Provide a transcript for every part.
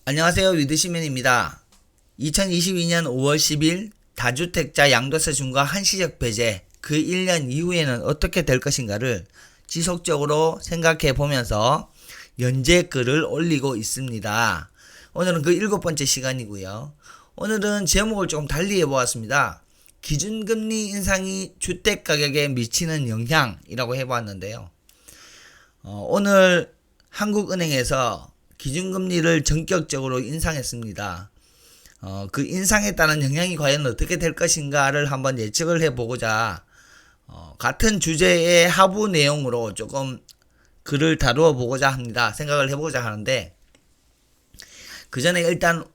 안녕하세요. 위드시맨입니다. 2022년 5월 10일 다주택자 양도세 중과 한시적 배제 그 1년 이후에는 어떻게 될 것인가를 지속적으로 생각해 보면서 연재 글을 올리고 있습니다. 오늘은 그 7번째 시간이고요. 오늘은 제목을 조금 달리 해보았습니다. 기준금리 인상이 주택가격에 미치는 영향이라고 해보았는데요. 오늘 한국은행에서 기준금리를 전격적으로 인상했습니다. 그 인상에 따른 영향이 과연 어떻게 될 것인가를 한번 예측을 해보고자 같은 주제의 하부 내용으로 조금 글을 다루어 보고자 합니다. 생각을 해보고자 하는데, 그 전에 일단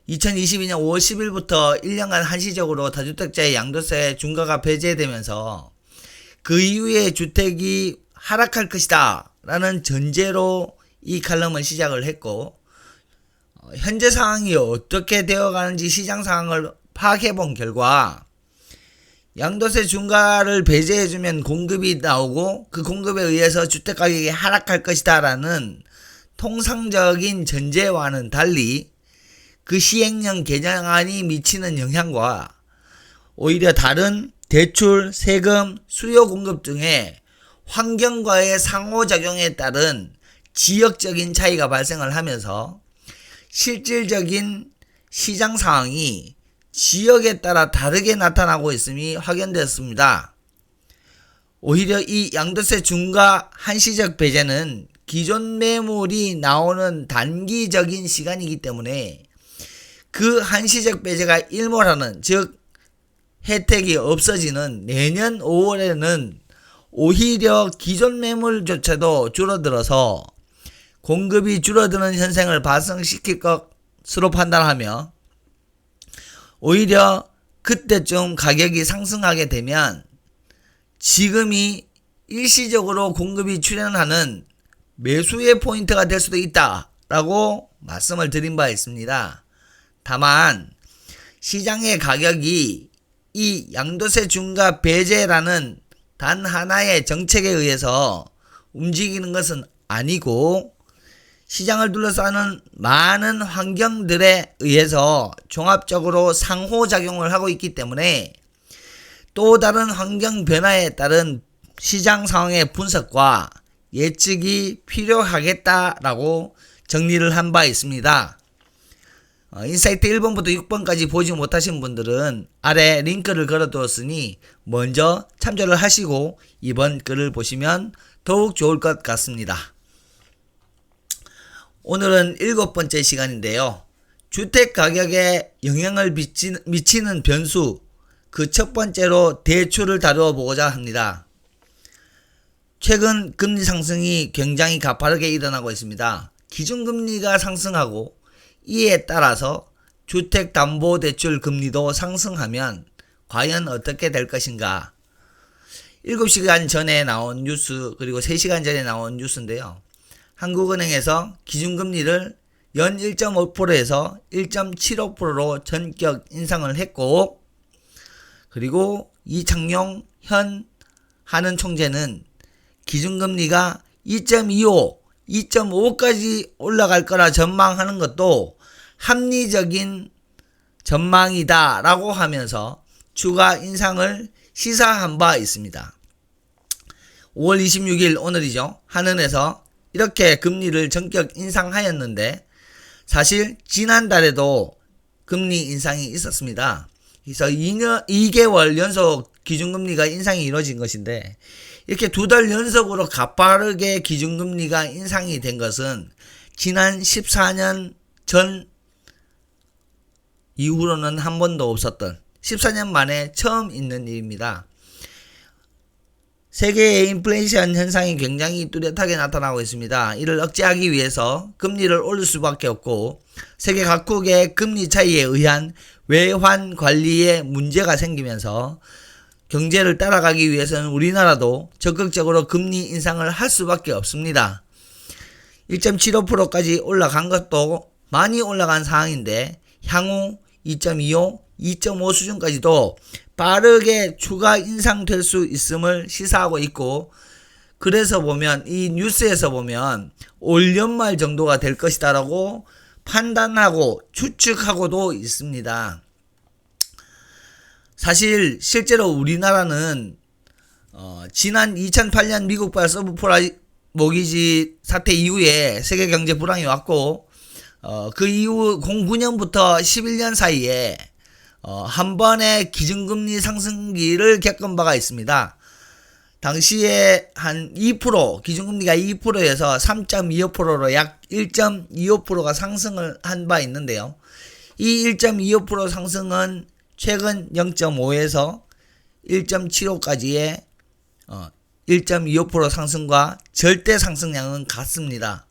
2022년 5월 10일부터 1년간 한시적으로 다주택자의 양도세 중과가 배제되면서 그 이후에 주택이 하락할 것이다 라는 전제로 이 칼럼을 시작을 했고, 현재 상황이 어떻게 되어가는지 시장 상황을 파악해 본 결과 양도세 중과를 배제해주면 공급이 나오고 그 공급에 의해서 주택가격이 하락할 것이다 라는 통상적인 전제와는 달리 그 시행령 개정안이 미치는 영향과 오히려 다른 대출, 세금, 수요 공급 등의 환경과의 상호작용에 따른 지역적인 차이가 발생을 하면서 실질적인 시장 상황이 지역에 따라 다르게 나타나고 있음이 확인되었습니다. 오히려 이 양도세 중과 한시적 배제는 기존 매물이 나오는 단기적인 시간이기 때문에 그 한시적 배제가 일몰하는, 즉 혜택이 없어지는 내년 5월에는 오히려 기존 매물조차도 줄어들어서 공급이 줄어드는 현상을 발생시킬 것으로 판단하며, 오히려 그때쯤 가격이 상승하게 되면 지금이 일시적으로 공급이 출현하는 매수의 포인트가 될 수도 있다라고 말씀을 드린 바 있습니다. 다만 시장의 가격이 이 양도세 중과 배제라는 단 하나의 정책에 의해서 움직이는 것은 아니고 시장을 둘러싸는 많은 환경들에 의해서 종합적으로 상호작용을 하고 있기 때문에 또 다른 환경 변화에 따른 시장 상황의 분석과 예측이 필요하겠다라고 정리를 한 바 있습니다. 인사이트 1번부터 6번까지 보지 못하신 분들은 아래 링크를 걸어두었으니 먼저 참조를 하시고 이번 글을 보시면 더욱 좋을 것 같습니다. 오늘은 7번째 시간인데요. 주택가격에 영향을 미치는 변수, 그 첫 번째로 대출을 다루어 보고자 합니다. 최근 금리 상승이 굉장히 가파르게 일어나고 있습니다. 기준금리가 상승하고 이에 따라서 주택담보대출 금리도 상승하면 과연 어떻게 될 것인가? 7시간 전에 나온 뉴스, 그리고 3시간 전에 나온 뉴스인데요. 한국은행에서 기준금리를 연 1.5%에서 1.75%로 전격 인상을 했고, 그리고 이창용 현 한은 총재는 기준금리가 2.25, 2.5까지 올라갈 거라 전망하는 것도 합리적인 전망이다 라고 하면서 추가 인상을 시사한 바 있습니다. 5월 26일 오늘이죠. 한은에서 이렇게 금리를 전격 인상하였는데, 사실 지난달에도 금리 인상이 있었습니다. 그래서 2개월 연속 기준금리가 인상이 이루어진 것인데, 이렇게 2달 연속으로 가파르게 기준금리가 인상이 된 것은 지난 14년 전 이후로는 한 번도 없었던, 14년 만에 처음 있는 일입니다. 세계의 인플레이션 현상이 굉장히 뚜렷하게 나타나고 있습니다. 이를 억제하기 위해서 금리를 올릴 수밖에 없고, 세계 각국의 금리 차이에 의한 외환 관리에 문제가 생기면서 경제를 따라가기 위해서는 우리나라도 적극적으로 금리 인상을 할 수밖에 없습니다. 1.75%까지 올라간 것도 많이 올라간 상황인데, 향후 2.25, 2.5 수준까지도 빠르게 추가 인상될 수 있음을 시사하고 있고, 그래서 보면 이 뉴스에서 보면 올 연말 정도가 될 것이다라고 판단하고 추측하고도 있습니다. 사실 실제로 우리나라는 지난 2008년 미국발 서브프라임 모기지 사태 이후에 세계 경제 불황이 왔고 그 이후 09년부터 11년 사이에 한 번의 기준금리 상승기를 겪은 바가 있습니다. 당시에 한 2%, 기준금리가 2%에서 3.25%로 약 1.25%가 상승을 한 바 있는데요. 이 1.25% 상승은 최근 0.5에서 1.75까지의 1.25% 상승과 절대 상승량은 같습니다.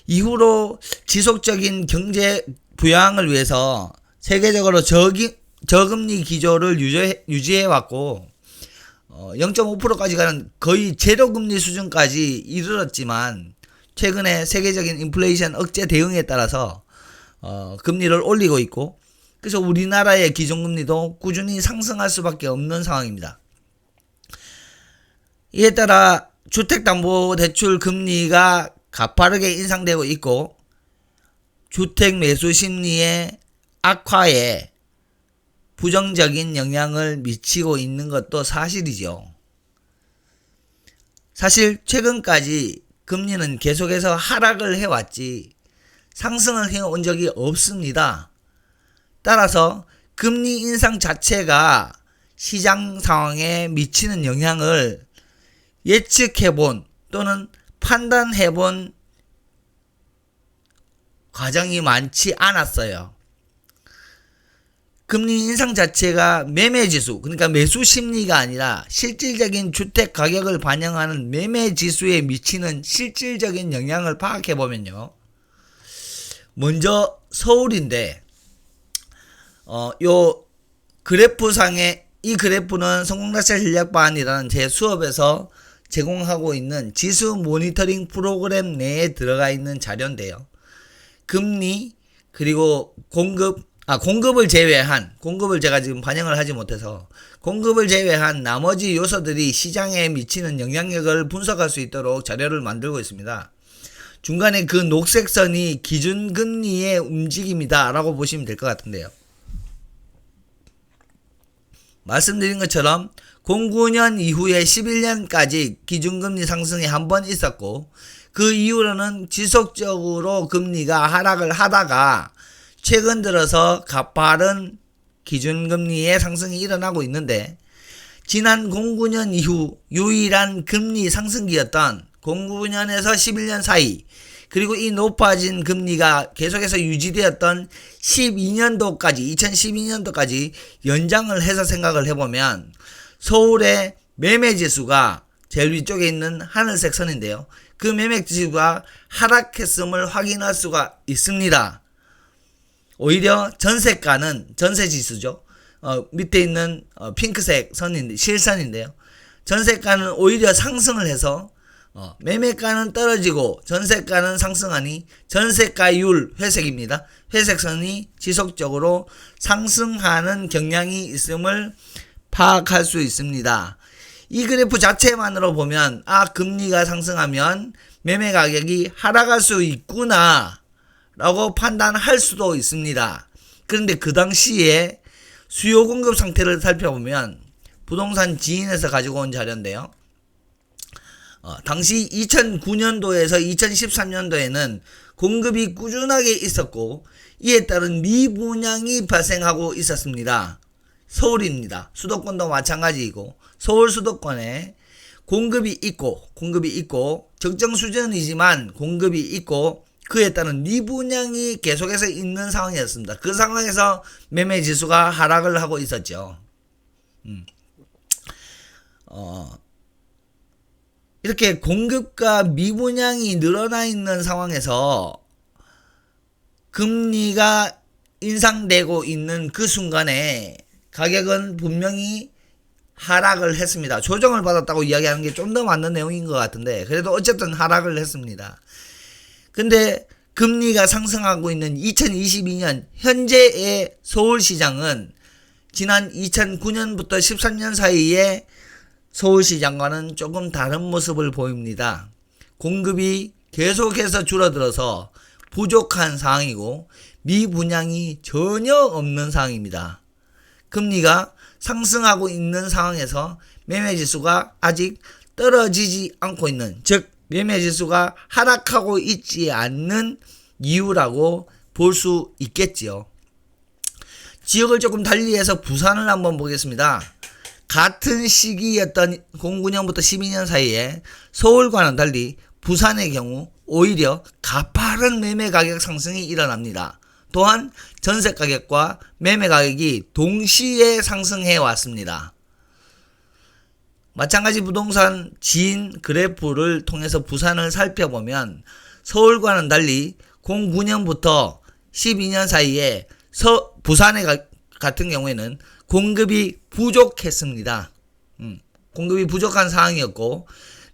이후로 지속적인 경제 부양을 위해서 세계적으로 저금리 기조를 유지해왔고 0.5%까지 가는 거의 제로금리 수준까지 이르렀지만 최근에 세계적인 인플레이션 억제 대응에 따라서 금리를 올리고 있고 그래서 우리나라의 기준금리도 꾸준히 상승할 수밖에 없는 상황입니다. 이에 따라 주택담보대출 금리가 가파르게 인상되고 있고 주택 매수 심리의 악화에 부정적인 영향을 미치고 있는 것도 사실이죠. 사실 최근까지 금리는 계속해서 하락을 해왔지 상승을 해온 적이 없습니다. 따라서 금리 인상 자체가 시장 상황에 미치는 영향을 예측해본 또는 판단해본 과정이 많지 않았어요. 금리 인상 자체가 매매지수, 그러니까 매수 심리가 아니라 실질적인 주택 가격을 반영하는 매매지수에 미치는 실질적인 영향을 파악해보면요. 먼저 서울인데 요 그래프상에 이 그래프는 성공자체 전략반이라는 제 수업에서 제공하고 있는 지수 모니터링 프로그램 내에 들어가 있는 자료인데요. 금리 그리고 공급을 제외한, 공급을 제가 지금 반영을 하지 못해서 공급을 제외한 나머지 요소들이 시장에 미치는 영향력을 분석할 수 있도록 자료를 만들고 있습니다. 중간에 그 녹색 선이 기준금리의 움직임이다 라고 보시면 될 것 같은데요. 말씀드린 것처럼 09년 이후에 11년까지 기준금리 상승이 한 번 있었고 그 이후로는 지속적으로 금리가 하락을 하다가 최근 들어서 가파른 기준금리의 상승이 일어나고 있는데 지난 09년 이후 유일한 금리 상승기였던 09년에서 11년 사이 그리고 이 높아진 금리가 계속해서 유지되었던 2012년도까지 연장을 해서 생각을 해보면 서울의 매매지수가 제일 위쪽에 있는 하늘색 선인데요. 그 매매지수가 하락했음을 확인할 수가 있습니다. 오히려 전세가는 전세지수죠. 밑에 있는 핑크색 선인데 실선인데요. 전세가는 오히려 상승을 해서 매매가는 떨어지고 전세가는 상승하니 전세가율 회색입니다. 회색선이 지속적으로 상승하는 경향이 있음을 파악할 수 있습니다. 이 그래프 자체만으로 보면 금리가 상승하면 매매 가격이 하락할 수 있구나 라고 판단할 수도 있습니다. 그런데 그 당시에 수요 공급 상태를 살펴보면 부동산 지인에서 가지고 온 자료인데요. 당시 2009년도에서 2013년도에는 공급이 꾸준하게 있었고 이에 따른 미분양이 발생하고 있었습니다. 서울입니다. 수도권도 마찬가지이고 서울 수도권에 공급이 있고 적정 수준이지만 공급이 있고 그에 따른 미분양이 계속해서 있는 상황이었습니다. 그 상황에서 매매지수가 하락을 하고 있었죠. 이렇게 공급과 미분양이 늘어나 있는 상황에서 금리가 인상되고 있는 그 순간에 가격은 분명히 하락을 했습니다. 조정을 받았다고 이야기하는 게 좀 더 맞는 내용인 것 같은데 그래도 어쨌든 하락을 했습니다. 근데 금리가 상승하고 있는 2022년 현재의 서울시장은 지난 2009년부터 13년 사이에 서울시장과는 조금 다른 모습을 보입니다. 공급이 계속해서 줄어들어서 부족한 상황이고 미분양이 전혀 없는 상황입니다. 금리가 상승하고 있는 상황에서 매매지수가 아직 떨어지지 않고 있는, 즉 매매지수가 하락하고 있지 않는 이유라고 볼 수 있겠지요. 지역을 조금 달리해서 부산을 한번 보겠습니다. 같은 시기였던 09년부터 12년 사이에 서울과는 달리 부산의 경우 오히려 가파른 매매 가격 상승이 일어납니다. 또한 전세 가격과 매매 가격이 동시에 상승해 왔습니다. 마찬가지 부동산 지인 그래프를 통해서 부산을 살펴보면 서울과는 달리 09년부터 12년 사이에 부산의 같은 경우에는 공급이 부족했습니다. 공급이 부족한 상황이었고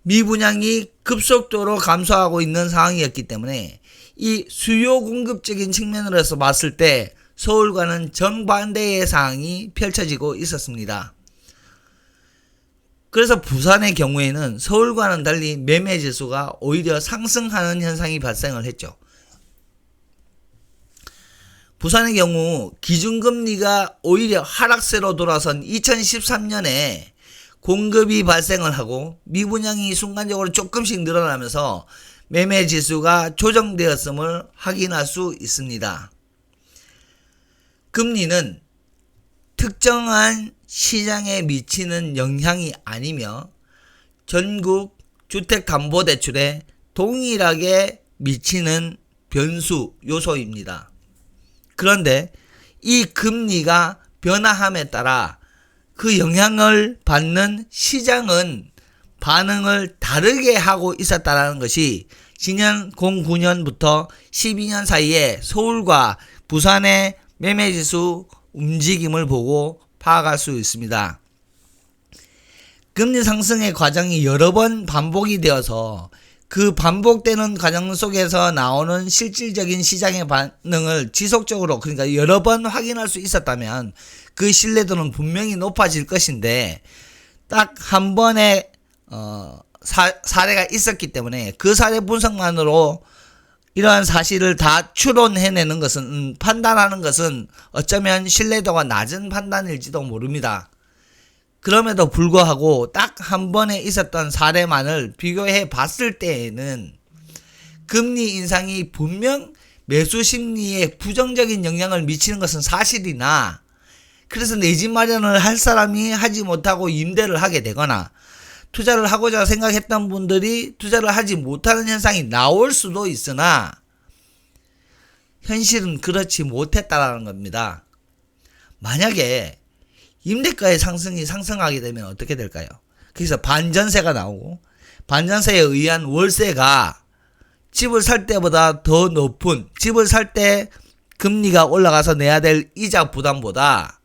미분양이 급속도로 감소하고 있는 상황이었기 때문에 이 수요 공급적인 측면으로서 봤을 때 서울과는 정반대의 상황이 펼쳐지고 있었습니다. 그래서 부산의 경우에는 서울과는 달리 매매 지수가 오히려 상승하는 현상이 발생을 했죠. 부산의 경우 기준금리가 오히려 하락세로 돌아선 2013년에 공급이 발생을 하고 미분양이 순간적으로 조금씩 늘어나면서 매매 지수가 조정되었음을 확인할 수 있습니다. 금리는 특정한 시장에 미치는 영향이 아니며 전국 주택담보대출에 동일하게 미치는 변수 요소입니다. 그런데 이 금리가 변화함에 따라 그 영향을 받는 시장은 반응을 다르게 하고 있었다는 것이 지난 09년부터 12년 사이에 서울과 부산의 매매지수 움직임을 보고 파악할 수 있습니다. 금리 상승의 과정이 여러 번 반복이 되어서 그 반복되는 과정 속에서 나오는 실질적인 시장의 반응을 지속적으로, 그러니까 여러 번 확인할 수 있었다면 그 신뢰도는 분명히 높아질 것인데 딱 한 번의 사례가 있었기 때문에 그 사례 분석만으로 이러한 사실을 다 추론해내는 것은, 판단하는 것은 어쩌면 신뢰도가 낮은 판단일지도 모릅니다. 그럼에도 불구하고 딱 한 번에 있었던 사례만을 비교해 봤을 때에는 금리 인상이 분명 매수 심리에 부정적인 영향을 미치는 것은 사실이나, 그래서 내 집 마련을 할 사람이 하지 못하고 임대를 하게 되거나 투자를 하고자 생각했던 분들이 투자를 하지 못하는 현상이 나올 수도 있으나 현실은 그렇지 못했다라는 겁니다. 만약에 임대가의 상승하게 되면 어떻게 될까요? 그래서 반전세가 나오고 반전세에 의한 월세가 집을 살 때보다 더 높은, 집을 살 때 금리가 올라가서 내야 될 이자 부담보다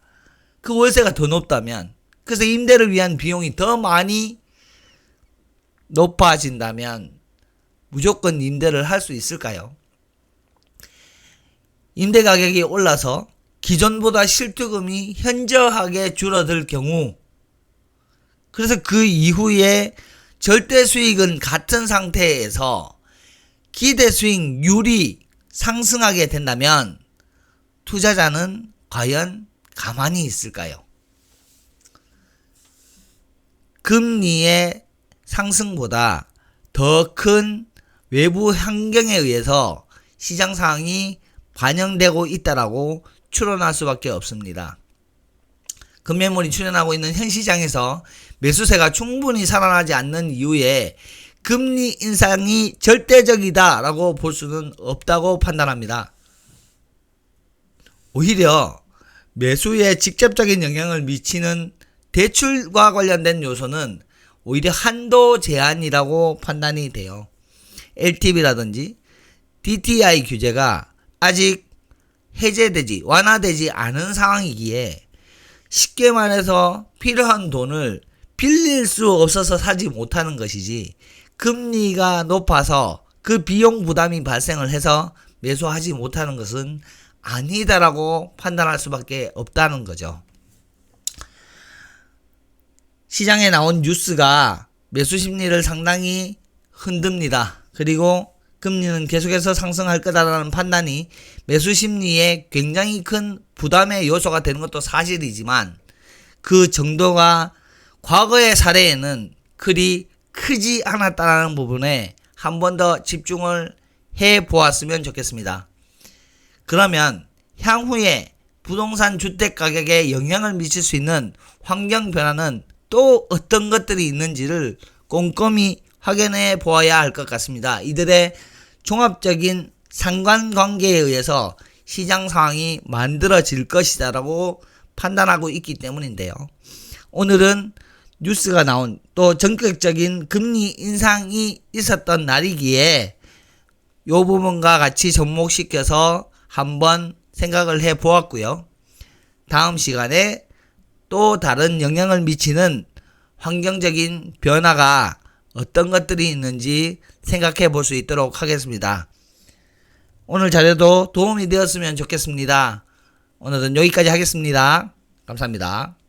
그 월세가 더 높다면, 그래서 임대를 위한 비용이 더 많이 높아진다면 무조건 임대를 할 수 있을까요? 임대 가격이 올라서 기존보다 실투금이 현저하게 줄어들 경우, 그래서 그 이후에 절대 수익은 같은 상태에서 기대 수익률이 상승하게 된다면 투자자는 과연 가만히 있을까요? 금리의 상승보다 더 큰 외부 환경에 의해서 시장 상황이 반영되고 있다라고 추론할 수밖에 없습니다. 급매물이 출현하고 있는 현 시장에서 매수세가 충분히 살아나지 않는 이유에 금리 인상이 절대적이다라고 볼 수는 없다고 판단합니다. 오히려 매수에 직접적인 영향을 미치는 대출과 관련된 요소는 오히려 한도 제한이라고 판단이 돼요. LTV라든지 DTI 규제가 아직 완화되지 않은 상황이기에 쉽게 말해서 필요한 돈을 빌릴 수 없어서 사지 못하는 것이지, 금리가 높아서 그 비용 부담이 발생을 해서 매수하지 못하는 것은 아니다라고 판단할 수밖에 없다는 거죠. 시장에 나온 뉴스가 매수 심리를 상당히 흔듭니다. 그리고 금리는 계속해서 상승할 거다라는 판단이 매수 심리에 굉장히 큰 부담의 요소가 되는 것도 사실이지만 그 정도가 과거의 사례에는 그리 크지 않았다는 부분에 한 번 더 집중을 해 보았으면 좋겠습니다. 그러면 향후에 부동산 주택 가격에 영향을 미칠 수 있는 환경 변화는 또 어떤 것들이 있는지를 꼼꼼히 확인해 보아야 할 것 같습니다. 이들의 종합적인 상관관계에 의해서 시장 상황이 만들어질 것이다 라고 판단하고 있기 때문인데요. 오늘은 뉴스가 나온 또 전격적인 금리 인상이 있었던 날이기에 이 부분과 같이 접목시켜서 한번 생각을 해 보았고요. 다음 시간에 또 다른 영향을 미치는 환경적인 변화가 어떤 것들이 있는지 생각해 볼 수 있도록 하겠습니다. 오늘 자료도 도움이 되었으면 좋겠습니다. 오늘은 여기까지 하겠습니다. 감사합니다.